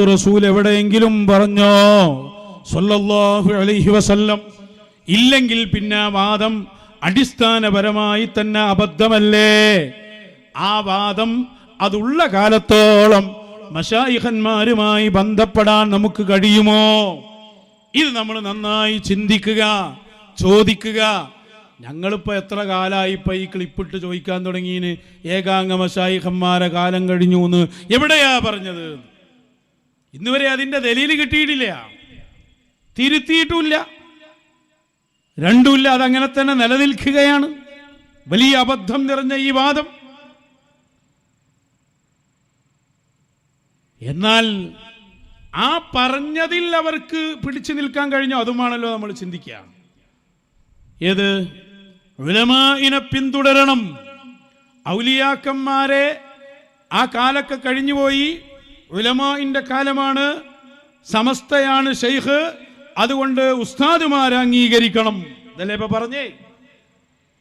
റസൂൽ എവിടെയെങ്കിലും പറഞ്ഞോ സല്ലല്ലാഹു അലൈഹി വസല്ലം? ഇല്ലെങ്കിൽ പിന്നെ വാദം അടിസ്ഥാനപരമായി തന്നെ അബദ്ധമല്ലേ? ആ വാദം അതുള്ള കാലത്തോളം മശായിഖന്മാരുമായി ബന്ധപ്പെടാൻ നമുക്ക് കഴിയുമോ? ഇത് നമ്മൾ നന്നായി ചിന്തിക്കുക, ചോദിക്കുക. ഞങ്ങളിപ്പോൾ എത്ര കാലമായി ഇപ്പം ഈ ക്ലിപ്പിട്ട് ചോദിക്കാൻ തുടങ്ങിയിന് ഏകാംഗ മശായിഖന്മാരെ കാലം കഴിഞ്ഞു എന്ന് എവിടെയാ പറഞ്ഞത്? ഇന്നുവരെ അതിൻ്റെ ദലീൽ കിട്ടിയിട്ടില്ല, തിരുത്തിയിട്ടുമില്ല, രണ്ടുമില്ല. അതങ്ങനെ തന്നെ നിലനിൽക്കുകയാണ്. വലിയ അബദ്ധം നിറഞ്ഞ ഈ വാദം. എന്നാൽ ആ പറഞ്ഞതിൽ അവർക്ക് പിടിച്ചു നിൽക്കാൻ കഴിഞ്ഞോ? അതുമാണല്ലോ നമ്മൾ ചിന്തിക്കുക. ഏത്? ഉലമാഇനെ പിന്തുടരണം. ഔലിയാക്കന്മാരെ ആ കാലൊക്കെ കഴിഞ്ഞുപോയി. ഉലമാഇന്റെ കാലമാണ്, സമസ്തയാണ് ശൈഖ്, അതുകൊണ്ട് ഉസ്താദുമാരെ അംഗീകരിക്കണം. ഇതല്ലേ ഇപ്പൊ പറഞ്ഞേ?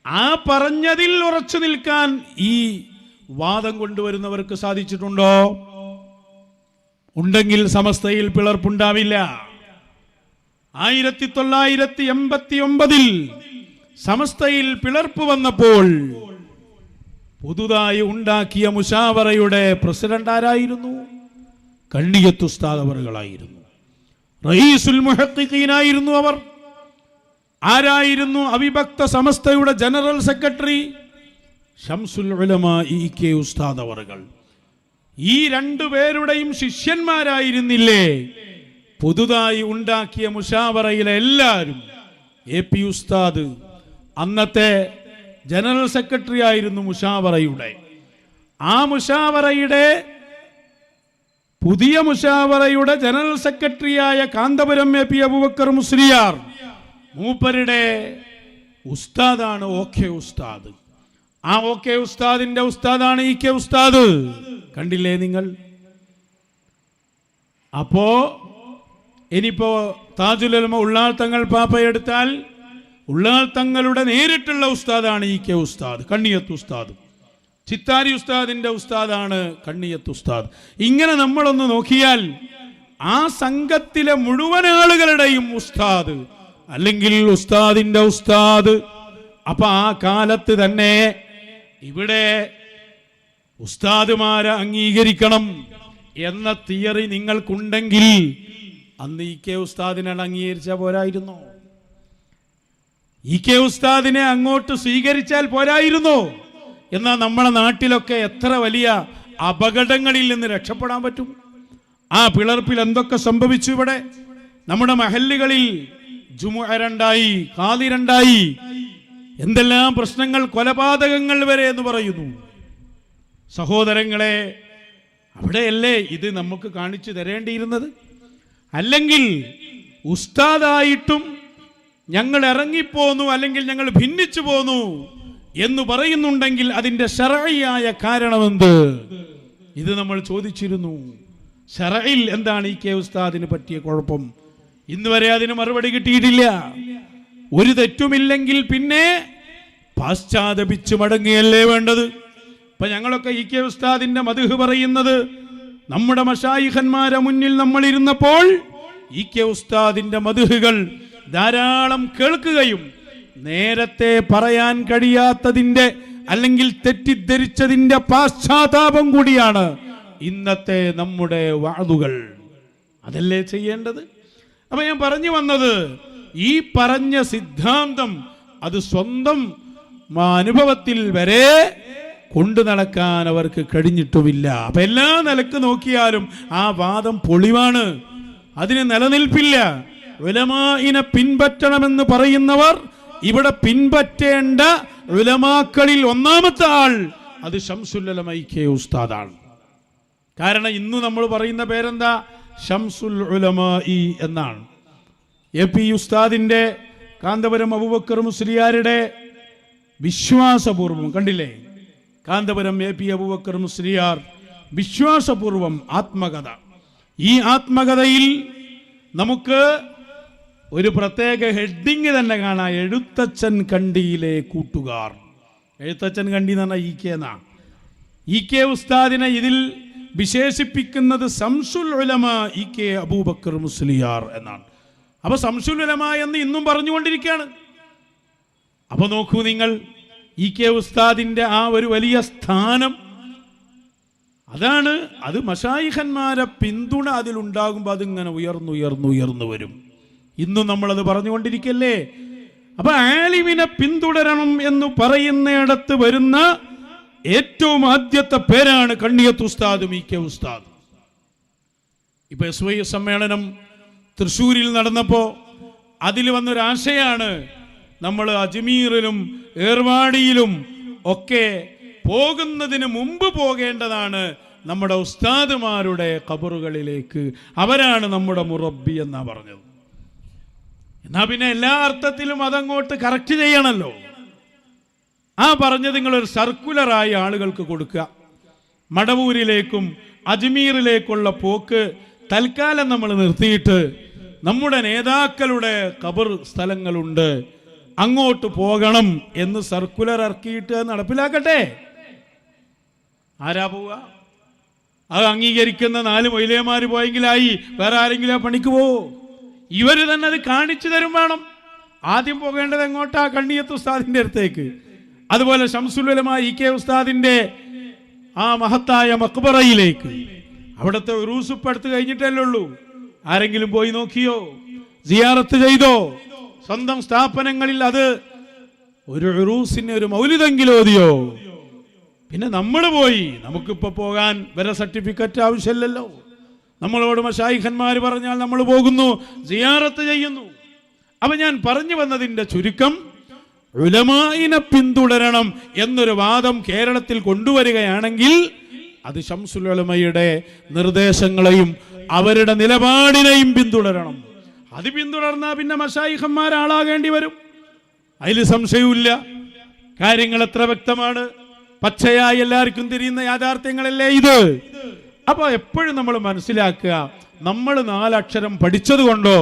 ആ പറഞ്ഞതിൽ ഉറച്ചു നിൽക്കാൻ ഈ വാദം കൊണ്ടുവരുന്നവർക്ക് സാധിച്ചിട്ടുണ്ടോ? ഉണ്ടെങ്കിൽ സമസ്തയിൽ പിളർപ്പുണ്ടാവില്ല. 1989 സമസ്തയിൽ പിളർപ്പ് വന്നപ്പോൾ പുതുതായി ഉണ്ടാക്കിയ മുശാവറയുടെ പ്രസിഡന്റ് ആരായിരുന്നു? കണ്ണിയത്ത് ഉസ്താദ് അവറുകളായിരുന്നു. റഈസുൽ മുഹഖ്ഖീനായിരുന്നു അവർ. ആരായിരുന്നു? അവിഭക്ത സമസ്തയുടെ ജനറൽ സെക്രട്ടറി ശംസുൽ ഉലമാ ഇ.കെ. ഉസ്താദ് അവറുകൾ. ഈ രണ്ടുപേരുടെയും ശിഷ്യന്മാരായിരുന്നില്ലേ പുതുതായി ഉണ്ടാക്കിയ മുശാവറയിലെ എല്ലാവരും? എ.പി. ഉസ്താദ് അന്നത്തെ ജനറൽ സെക്രട്ടറി ആയിരുന്നു മുശാവറയുടെ. ആ മുശാവറയുടെ പുതിയ മുശാവറയുടെ ജനറൽ സെക്രട്ടറിയായ കാന്തപുരം എ.പി. അബൂബക്കർ മുസ്ലിയാർ മൂപ്പരുടെ ഉസ്താദാണ് ഓക്കെ ഉസ്താദ്. ആ ഓക്കെ ഉസ്താദിന്റെ ഉസ്താദാണ് ഇ.കെ. ഉസ്താദ്. കണ്ടില്ലേ നിങ്ങൾ? അപ്പോ ഇനിയിപ്പോ താജുൽ ഉലമ ഉള്ളാൾ തങ്ങൾ പാപ്പയെടുത്താൽ ഉള്ളാൾ തങ്ങളുടെ നേരിട്ടുള്ള ഉസ്താദാണ് ഇ.കെ. ഉസ്താദ്, കണ്ണിയത്ത് ഉസ്താദ്. ചിത്താരി ഉസ്താദിന്റെ ഉസ്താദാണ് കണ്ണിയത്ത് ഉസ്താദ്. ഇങ്ങനെ നമ്മളൊന്ന് നോക്കിയാൽ ആ സംഘത്തിലെ മുഴുവൻ ആളുകളുടെയും ഉസ്താദ്, അല്ലെങ്കിൽ ഉസ്താദിന്റെ ഉസ്താദ്. അപ്പൊ ആ കാലത്ത് തന്നെ ഇവിടെ ഉസ്താദുമാരെ അംഗീകരിക്കണം എന്ന തിയറി നിങ്ങൾക്കുണ്ടെങ്കിൽ അന്ന് ഇ.കെ. ഉസ്താദിനെ അംഗീകരിച്ചാൽ പോരായിരുന്നോ? ഇ.കെ. ഉസ്താദിനെ അങ്ങോട്ട് സ്വീകരിച്ചാൽ പോരായിരുന്നോ? എന്നാൽ നമ്മളെ നാട്ടിലൊക്കെ എത്ര വലിയ അപകടങ്ങളിൽ നിന്ന് രക്ഷപ്പെടാൻ പറ്റും? ആ പിളർപ്പിൽ എന്തൊക്കെ സംഭവിച്ചു? ഇവിടെ നമ്മുടെ മഹല്ലുകളിൽ ജുമുഅ രണ്ടായി, ഖാദി രണ്ടായി, എന്തെല്ലാം പ്രശ്നങ്ങൾ, കൊലപാതകങ്ങൾ വരെ എന്ന് പറയുന്നു. സഹോദരങ്ങളെ, അവിടെയല്ലേ ഇത് നമുക്ക് കാണിച്ചു തരേണ്ടിയിരുന്നത്? അല്ലെങ്കിൽ ഉസ്താദായിട്ടും ഞങ്ങൾ ഇറങ്ങിപ്പോന്നു, അല്ലെങ്കിൽ ഞങ്ങൾ ഭിന്നിച്ചു പോന്നു എന്ന് പറയുന്നുണ്ടെങ്കിൽ അതിന്റെ ശർഈയായ കാരണമെന്ത്? ഇത് നമ്മൾ ചോദിച്ചിരുന്നു. ശർഈൽ എന്താണ് ഇ.കെ. ഉസ്താദിന് പറ്റിയ കുഴപ്പം? ഇന്ന് വരെ അതിന് മറുപടി കിട്ടിയിട്ടില്ല. ഒരു തെറ്റുമില്ലെങ്കിൽ പിന്നെ പാശ്ചാത്തപിച്ച് മടങ്ങുകയല്ലേ വേണ്ടത്? ഇപ്പൊ ഞങ്ങളൊക്കെ ഇ.കെ. ഉസ്താദിന്റെ മദ്ഹ് പറയുന്നത് നമ്മുടെ മശായിഖന്മാരെ മുന്നിൽ നമ്മൾ ഇരുന്നപ്പോൾ ഇ.കെ. ഉസ്താദിന്റെ മദ്ഹുകൾ ധാരാളം കേൾക്കുകയും നേരത്തെ പറയാൻ കഴിയാത്തതിന്റെ, അല്ലെങ്കിൽ തെറ്റിദ്ധരിച്ചതിന്റെ പാശ്ചാത്താപം കൂടിയാണ് ഇന്നത്തെ നമ്മുടെ വഅദുകൾ. അതല്ലേ ചെയ്യേണ്ടത്? അപ്പൊ ഞാൻ പറഞ്ഞു വന്നത്, ഈ പറഞ്ഞ സിദ്ധാന്തം അത് സ്വന്തം അനുഭവത്തിൽ വരെ കൊണ്ടു നടക്കാൻ അവർക്ക് കഴിഞ്ഞിട്ടുമില്ല. അപ്പൊ എല്ലാ നിലക്ക് നോക്കിയാലും ആ വാദം പൊളിവാണ്, അതിന് നിലനിൽപ്പില്ല. ഉലമാഇനെ പിൻപറ്റണമെന്ന് പറയുന്നവർ ഇവിടെ പിൻപറ്റേണ്ട ഉലമാക്കളിൽ ഒന്നാമത്തെ ആൾ അത് ശംസുൽ ഉലമ ഇ.കെ. ഉസ്താദാണ്. കാരണം ഇന്ന് നമ്മൾ പറയുന്ന പേരെന്താ? ശംസുൽ ഉലമാഇ എന്നാണ്. എ.പി. ഉസ്താദിന്റെ, കാന്തപുരം അബൂബക്കർ മുസ്ലിയാരുടെ വിശ്വാസപൂർവം, കണ്ടില്ലേ, കാന്തപുരം എ.പി. അബൂബക്കർ മുസ്ലിയാർ വിശ്വാസപൂർവം ആത്മകഥ. ഈ ആത്മകഥയിൽ നമുക്ക് ഒരു പ്രത്യേക ഹെഡിങ് തന്നെ കാണാം. എഴുത്തച്ഛൻ കണ്ടിയിലെ കൂട്ടുകാർ. എഴുത്തച്ഛൻ കണ്ടി എന്ന് പറഞ്ഞാൽ ഇ.കെ. എന്നാണ്. ഇ.കെ. ഉസ്താദിനെ ഇതിൽ വിശേഷിപ്പിക്കുന്നത് ശംസുൽ ഉലമ ഇ.കെ. അബൂബക്കർ മുസ്ലിയാർ എന്നാണ്. അപ്പൊ ശംസുൽ ഉലമ എന്ന് ഇന്നും പറഞ്ഞുകൊണ്ടിരിക്കുകയാണ്. അപ്പൊ നോക്കൂ നിങ്ങൾ, ഇ.കെ. ഉസ്താദിന്റെ ആ ഒരു വലിയ സ്ഥാനം അതാണ്. അത് മശായിഖന്മാരെ പിന്തുണ അതിലുണ്ടാകുമ്പോൾ അതിങ്ങനെ ഉയർന്നു വരും. ഇന്നും നമ്മളത് പറഞ്ഞുകൊണ്ടിരിക്കല്ലേ. അപ്പൊ ആലിമിനെ പിന്തുടരണം എന്ന് പറയുന്നിടത്ത് വരുന്ന ഏറ്റവും ആദ്യത്തെ പേരാണ് കണ്ണിയത്ത് ഉസ്താദും ഇ.കെ. ഉസ്താദ്. ഇപ്പൊ SY സമ്മേളനം തൃശ്ശൂരിൽ നടന്നപ്പോൾ അതിൽ വന്നൊരാശയാണ് നമ്മൾ അജ്മീറിലും ഏർവാടിയിലും ഒക്കെ പോകുന്നതിന് മുമ്പ് പോകേണ്ടതാണ് നമ്മുടെ ഉസ്താദുമാരുടെ ഖബറുകളിലേക്ക്. അവരാണ് നമ്മുടെ മുറബ്ബി എന്നാ പറഞ്ഞത്. എന്നാ പിന്നെ എല്ലാ അർത്ഥത്തിലും അതങ്ങോട്ട് കറക്റ്റ് ചെയ്യണമല്ലോ. ആ പറഞ്ഞത് നിങ്ങളൊരു സർക്കുലറായി ആളുകൾക്ക് കൊടുക്കുക. മടവൂരിലേക്കും അജ്മീറിലേക്കുള്ള പോക്ക് തൽക്കാലം നമ്മൾ നിർത്തിയിട്ട് നമ്മുടെ നേതാക്കളുടെ ഖബർ സ്ഥലങ്ങളുണ്ട്, അങ്ങോട്ട് പോകണം എന്ന് സർക്കുലർ ഇറക്കിയിട്ട് നടപ്പിലാക്കട്ടെ. ആരാ പോവുക? അത് അംഗീകരിക്കുന്ന 4 മൊയ്ലിയമാര് പോയെങ്കിലായി, വേറെ ആരെങ്കിലും ആ പണിക്ക് പോവോ? ഇവർ തന്നെ അത് കാണിച്ചു തരും വേണം. ആദ്യം പോകേണ്ടത് എങ്ങോട്ടാ? കണ്ണിയത്ത് ഉസ്താദിന്റെ അടുത്തേക്ക്. അതുപോലെ ശംസുൽ ഉലമ ഇ.കെ. ഉസ്താദിന്റെ ആ മഹത്തായ മക്ബറയിലേക്ക്. അവിടുത്തെ ഉറൂസ് ഇപ്പം എടുത്ത് കഴിഞ്ഞിട്ടല്ലേ ഉള്ളൂ. ആരെങ്കിലും പോയി നോക്കിയോ? സിയാറത്ത് ചെയ്തോ? സ്വന്തം സ്ഥാപനങ്ങളിൽ അത് ഒരു ഉറൂസിന് ഒരു മൗലിദെങ്കിലും ഓതിയോ? പിന്നെ നമ്മൾ പോയി, നമുക്കിപ്പോൾ പോകാൻ വരെ സർട്ടിഫിക്കറ്റ് ആവശ്യമില്ലല്ലോ. നമ്മളോട് മശായിഖന്മാർ പറഞ്ഞാൽ നമ്മൾ പോകുന്നു, സിയാറത്ത് ചെയ്യുന്നു. അപ്പൊ ഞാൻ പറഞ്ഞു വന്നതിന്റെ ചുരുക്കം, ഉലമായിനെ പിന്തുടരണം എന്നൊരു വാദം കേരളത്തിൽ കൊണ്ടുവരികയാണെങ്കിൽ അത് ശംസുൽ ഉലമയുടെ നിർദ്ദേശങ്ങളെയും അവരുടെ നിലപാടിനെയും പിന്തുടരണം. അത് പിന്തുടർന്നാൽ പിന്നെ മശായിഖന്മാർ ആളാകേണ്ടി വരും, അതിൽ സംശയമില്ല. കാര്യങ്ങൾ എത്ര വ്യക്തമാണ്, പച്ചയായി എല്ലാവർക്കും തിരിയുന്ന യാഥാർത്ഥ്യങ്ങളല്ലേ ഇത്. അപ്പൊ എപ്പോഴും നമ്മൾ മനസ്സിലാക്കുക, നമ്മൾ 4 അക്ഷരം പഠിച്ചത് കൊണ്ടോ